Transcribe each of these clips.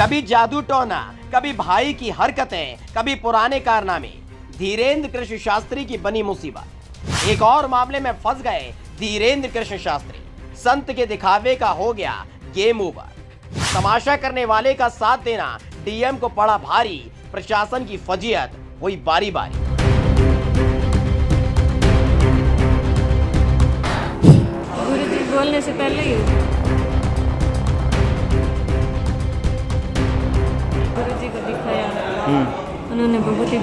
कभी जादू टोना, कभी भाई की हरकतें, कभी पुराने कारनामे। धीरेन्द्र कृष्ण शास्त्री की बनी मुसीबत। एक और मामले में फंस गए धीरेन्द्र कृष्ण शास्त्री। संत के दिखावे का हो गया गेम ओवर। तमाशा करने वाले का साथ देना डीएम को पड़ा भारी। प्रशासन की फजीयत हुई बारी बारी। गुरुजी बोलने से पहले ही गुरुजी को दिखाया, उन्होंने बहुत ही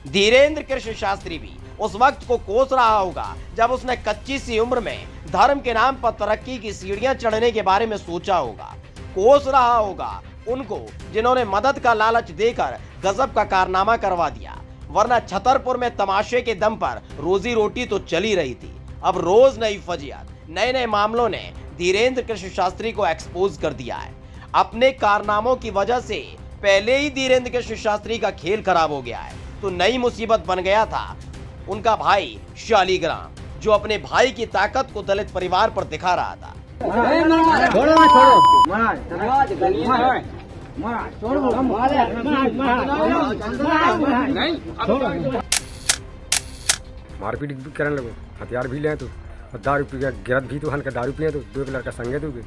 धीरेन्द्र कृष्ण शास्त्री भी उस वक्त को कोस रहा होगा जब उसने कच्ची सी उम्र में धर्म के नाम पर तरक्की की सीढ़ियां चढ़ने के बारे में सोचा होगा। कोस रहा होगा उनको जिन्होंने मदद का लालच देकर गजब का कारनामा करवा दिया, वरना छतरपुर में तमाशे के दम पर रोजी रोटी तो चली रही थी। अब रोज नई फजीयत, नए नए मामलों ने धीरेन्द्र कृष्ण शास्त्री को एक्सपोज कर दिया है। अपने कारनामों की वजह से पहले ही धीरेन्द्र कृष्ण शास्त्री का खेल खराब हो गया है, तो नई मुसीबत बन गया था उनका भाई शालीग्राम, जो अपने भाई की ताकत को दलित परिवार पर दिखा रहा था। मारपीट भी करने लगो, हथियार भी ले तो, और दारू पी गया गिरत भी तो हन का दारू पिए तो दो एक लड़का संगे दोगे,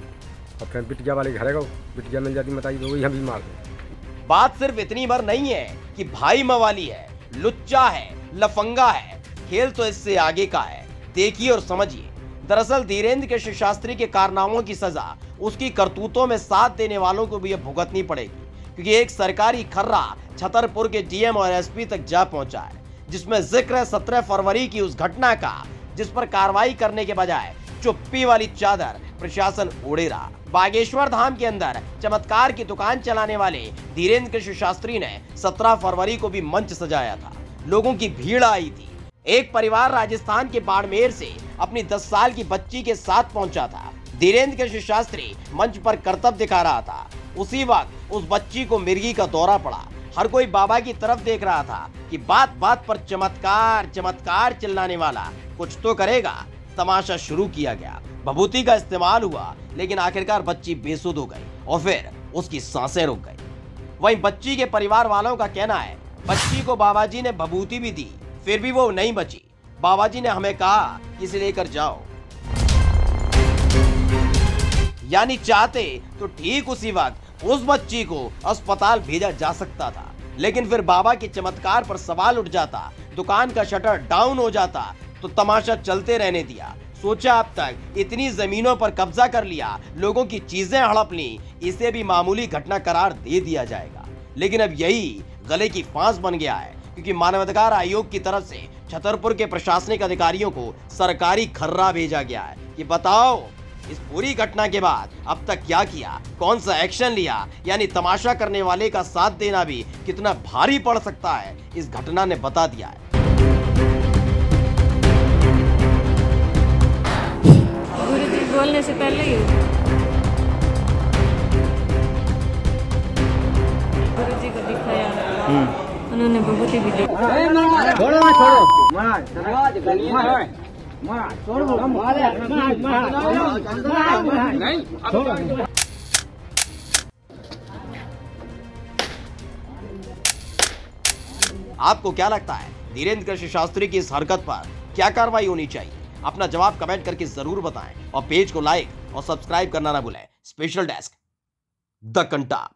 और फिर बिटिया वाले घर गो, बिटिया मिल जाती बताई तो वही हम भी मार दो। बात सिर्फ इतनी भर नहीं है कि भाई मवाली है, लुच्चा है, लफंगा है, खेल तो इससे आगे का है। देखिए और समझिए। दरअसल धीरेन्द्र कृष्ण शास्त्री के कारनामों की सजा उसकी करतूतों में साथ देने वालों को भी अब भुगतनी पड़ेगी, क्योंकि एक सरकारी खर्रा छतरपुर के डीएम और एसपी तक जा पहुंचा है, जिसमें जिक्र है 17 फरवरी की उस घटना का जिस पर कार्रवाई करने के बजाय चुप्पी वाली चादर प्रशासन ओढ़े रहा। बागेश्वर धाम के अंदर चमत्कार की दुकान चलाने वाले धीरेन्द्र कृष्ण शास्त्री ने 17 फरवरी को भी मंच सजाया था। लोगों की भीड़ आई थी। एक परिवार राजस्थान के बाड़मेर से अपनी 10 साल की बच्ची के साथ पहुंचा था। धीरेन्द्र कृष्ण शास्त्री मंच पर करतब दिखा रहा था। उसी वक्त उस बच्ची को मिर्गी का दौरा पड़ा। हर कोई बाबा की तरफ देख रहा था कि बात बात पर चमत्कार चमत्कार चिल्लाने वाला कुछ तो करेगा। तमाशा शुरू किया गया, भभूति का इस्तेमाल हुआ, लेकिन आखिरकार बच्ची बेसुध हो गई और फिर उसकी सांसें रुक गई। वहीं बच्ची के परिवार वालों का कहना है बच्ची को बाबाजी ने भभूति भी दी, फिर भी वो नहीं बची। बाबाजी ने हमें कहा इसे लेकर जाओ। यानी चाहते तो ठीक उसी वक्त उस बच्ची को अस्पताल भेजा जा सकता था, लेकिन फिर बाबा के चमत्कार पर सवाल उठ जाता, दुकान का शटर डाउन हो जाता, तो तमाशा चलते रहने दिया। सोचा अब तक इतनी जमीनों पर कब्जा कर लिया, लोगों की चीजें हड़प ली, इसे भी मामूली घटना करार दे दिया जाएगा। लेकिन अब यही गले की फांस बन गया है, क्योंकि मानवाधिकार आयोग की तरफ से छतरपुर के प्रशासनिक अधिकारियों को सरकारी खर्रा भेजा गया है कि बताओ इस पूरी घटना के बाद अब तक क्या किया, कौन सा एक्शन लिया। यानी तमाशा करने वाले का साथ देना भी कितना भारी पड़ सकता है, इस घटना ने बता दिया है। गुरुजी बोलने से पहले ही गुरुजी को दिखाया, उन्होंने बहुत ही आपको क्या लगता है धीरेन्द्र कृष्ण शास्त्री की इस हरकत पर क्या कार्रवाई होनी चाहिए? अपना जवाब कमेंट करके जरूर बताएं और पेज को लाइक और सब्सक्राइब करना ना भूलें। Special desk the Kantap.